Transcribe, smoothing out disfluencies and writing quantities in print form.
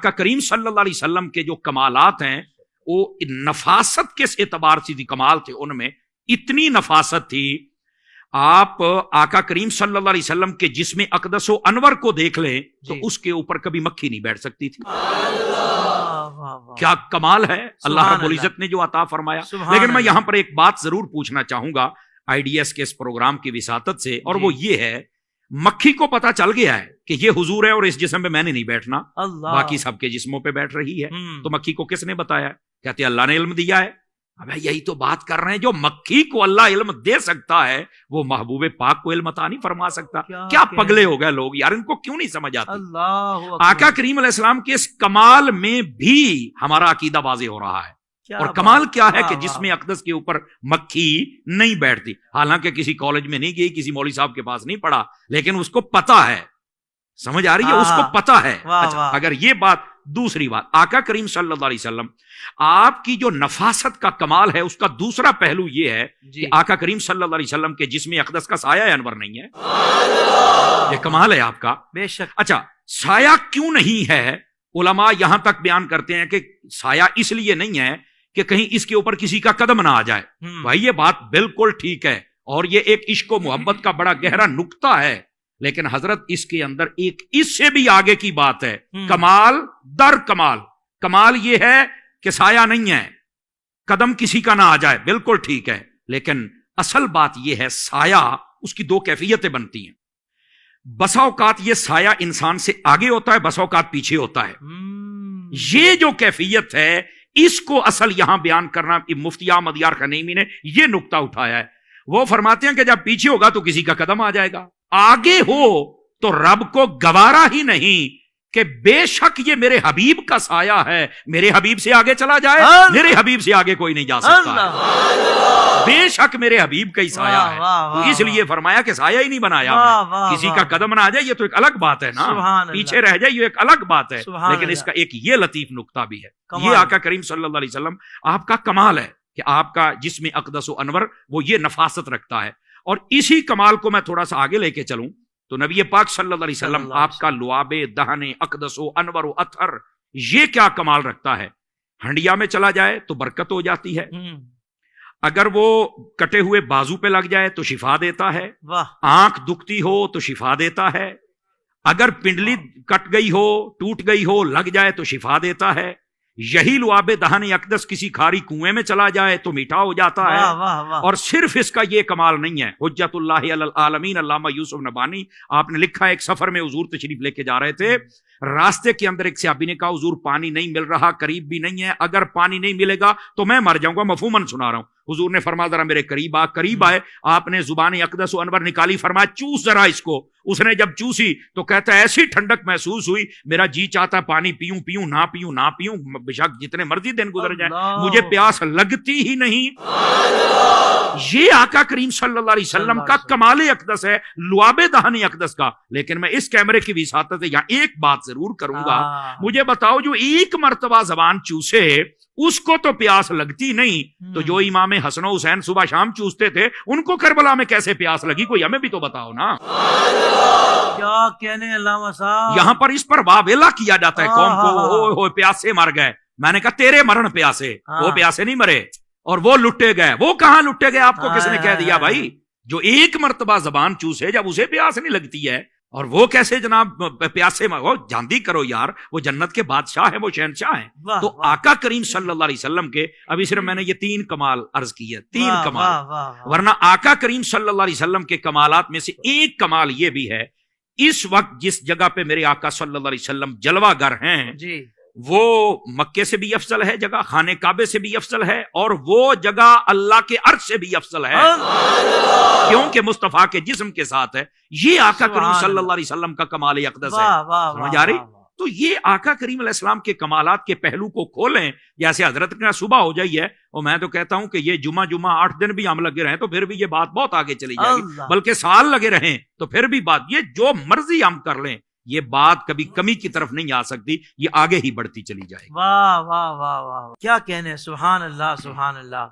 آقا کریم صلی اللہ علیہ وسلم کے جو کمالات ہیں وہ نفاست کے اعتبار سے کمال تھے، ان میں اتنی نفاست تھی. آپ آقا کریم صلی اللہ علیہ وسلم کے جسم اقدس و انور کو دیکھ لیں تو اس کے اوپر کبھی مکھی نہیں بیٹھ سکتی تھی. کیا کمال ہے اللہ رب العزت نے جو عطا فرمایا. لیکن میں یہاں پر ایک بات ضرور پوچھنا چاہوں گا IDS کے اس پروگرام کی وساطت سے، اور وہ یہ ہے، مکھی کو پتا چل گیا ہے کہ یہ حضور ہے اور اس جسم پہ میں نے نہیں بیٹھنا، باقی سب کے جسموں پہ بیٹھ رہی ہے. تو مکھی کو کس نے بتایا؟ کہتے اللہ نے علم دیا ہے. اب یہی تو بات کر رہے ہیں، جو مکھی کو اللہ علم دے سکتا ہے وہ محبوب پاک کو علم عطا نہیں فرما سکتا. کیا پگلے ہو گئے لوگ یار، ان کو کیوں نہیں سمجھ آتی. آقا کریم علیہ السلام کے اس کمال میں بھی ہمارا عقیدہ واضح ہو رہا ہے. اور کمال کیا ہے کہ جسم اقدس کے اوپر مکھی نہیں بیٹھتی. حالانکہ کسی کالج میں نہیں گئی، کسی مولوی صاحب کے پاس نہیں پڑھا، لیکن اس کو پتا ہے. سمجھ آ رہی ہے؟ اس کو پتا ہے. اچھا، اگر یہ بات. دوسری بات، آقا کریم صلی اللہ علیہ وسلم آپ کی جو نفاست کا کمال ہے اس کا دوسرا پہلو یہ ہے کہ آقا کریم صلی اللہ علیہ وسلم کے جسم اقدس کا سایہ انور نہیں ہے. یہ کمال ہے آپ کا. بے شک. اچھا، سایہ کیوں نہیں ہے؟ علماء یہاں تک بیان کرتے ہیں کہ سایہ اس لیے نہیں ہے کہ کہیں اس کے اوپر کسی کا قدم نہ آ جائے. بھائی یہ بات بالکل ٹھیک ہے، اور یہ ایک عشق و محبت کا بڑا گہرا نقطہ ہے. لیکن حضرت اس کے اندر ایک اس سے بھی آگے کی بات ہے. کمال در کمال. کمال یہ ہے کہ سایہ نہیں ہے، قدم کسی کا نہ آ جائے، بالکل ٹھیک ہے. لیکن اصل بات یہ ہے، سایہ اس کی دو کیفیتیں بنتی ہیں. بسا اوقات یہ سایہ انسان سے آگے ہوتا ہے، بسا اوقات پیچھے ہوتا ہے. یہ جو کیفیت ہے اس کو اصل یہاں بیان کرنا مفتی احمد یار خنیمی نے یہ نقطہ اٹھایا ہے. وہ فرماتے ہیں کہ جب پیچھے ہوگا تو کسی کا قدم آ جائے گا، آگے ہو تو رب کو گوارا ہی نہیں کہ بے شک یہ میرے حبیب کا سایہ ہے، میرے حبیب سے آگے چلا جائے، میرے حبیب سے آگے کوئی نہیں جا سکتا ہے. بے شک میرے حبیب کا ہی سایہ ہے. تو اس لیے فرمایا کہ سایہ ہی نہیں بنایا. کسی کا قدم نہ آ جائے یہ تو ایک الگ بات ہے نا، پیچھے رہ جائے یہ ایک الگ بات ہے. لیکن اس کا ایک یہ لطیف نقطہ بھی ہے. یہ آقا کریم صلی اللہ علیہ وسلم آپ کا کمال ہے کہ آپ کا جسم اقدس و انور وہ یہ نفاست رکھتا ہے. اور اسی کمال کو میں تھوڑا سا آگے لے کے چلوں تو نبی پاک صلی اللہ علیہ وسلم آپ کا لعاب دہن اقدس و انور و اطہر یہ کیا کمال رکھتا ہے. ہنڈیا میں چلا جائے تو برکت ہو جاتی ہے، اگر وہ کٹے ہوئے بازو پہ لگ جائے تو شفا دیتا ہے، آنکھ دکھتی ہو تو شفا دیتا ہے، اگر پنڈلی کٹ گئی ہو ٹوٹ گئی ہو لگ جائے تو شفا دیتا ہے. یہی لعاب دہن اقدس کسی کھاری کنویں میں چلا جائے تو میٹھا ہو جاتا ہے. اور صرف اس کا یہ کمال نہیں ہے، حجت اللہ علی العالمین علامہ یوسف نبانی آپ نے لکھا ہے، ایک سفر میں حضور تشریف لے کے جا رہے تھے، راستے کے اندر ایک صحابی نے کہا حضور پانی نہیں مل رہا، قریب بھی نہیں ہے، اگر پانی نہیں ملے گا تو میں مر جاؤں گا. مفہوماً سنا رہا ہوں. حضور نے فرمایا ذرا میرے قریب آ. قریب آئے، آپ نے زبان اقدس و انور نکالی، فرمایا چوس ذرا اس کو. اس نے جب چوسی تو کہتا ہے ایسی ٹھنڈک محسوس ہوئی، میرا جی چاہتا ہے پانی پیوں پیوں نہ پیوں نہ پیوں، بشک جتنے مرضی دن گزر جائیں مجھے پیاس لگتی ہی نہیں. یہ آقا کریم صلی اللہ علیہ وسلم کا کمال اقدس ہے، لعاب دہن اقدس کا. لیکن میں اس کیمرے کی وساطت سے یہاں ایک بات ضرور کروں گا، مجھے بتاؤ جو ایک مرتبہ زبان چوسے اس کو تو پیاس لگتی نہیں، تو جو امام حسن و حسین صبح شام چوستے تھے ان کو کربلا میں کیسے پیاس لگی؟ کوئی ہمیں بھی تو بتاؤ نا. کیا کہنے علامہ صاحب، یہاں پر اس پر واویلا کیا جاتا ہے قوم کو، اوہ پیاسے مر گئے. میں نے کہا تیرے مرن پیاسے، وہ پیاسے نہیں مرے، اور وہ لٹے گئے. وہ کہاں لٹے گئے؟ آپ کو کس نے کہہ دیا بھائی؟ جو ایک مرتبہ زبان چوسے جب اسے پیاس نہیں لگتی ہے، اور وہ کیسے جناب پیاسے وہ جاندی کرو یار، وہ جنت کے بادشاہ ہیں، وہ شہنشاہ ہیں. تو آقا کریم صلی اللہ علیہ وسلم کے ابھی صرف میں نے یہ 3 کمال عرض کیے، 3 کمال. ورنہ آقا کریم صلی اللہ علیہ وسلم کے کمالات میں سے ایک کمال یہ بھی ہے، اس وقت جس جگہ پہ میرے آقا صلی اللہ علیہ وسلم جلوہ گر ہیں وہ مکے سے بھی افضل ہے جگہ، خانے کعبے سے بھی افضل ہے، اور وہ جگہ اللہ کے عرش سے بھی افضل ہے، کیونکہ مصطفیٰ کے جسم کے ساتھ ہے. یہ آقا کریم صلی اللہ علیہ وسلم کا کمال اقدس ہے. سمجھ آ رہی؟ تو یہ آقا کریم علیہ السلام کے کمالات کے پہلو کو کھولیں. جیسے حضرت کے صبح ہو جائی ہے، اور میں تو کہتا ہوں کہ یہ جمعہ 8 دن بھی ہم لگے رہیں تو پھر بھی یہ بات بہت آگے چلی جائے گی، بلکہ سال لگے رہیں تو پھر بھی بات، یہ جو مرضی ہم کر لیں یہ بات کبھی کمی کی طرف نہیں آ سکتی، یہ آگے ہی بڑھتی چلی جائے گی. واہ واہ واہ واہ، کیا کہنے، سبحان اللہ سبحان اللہ.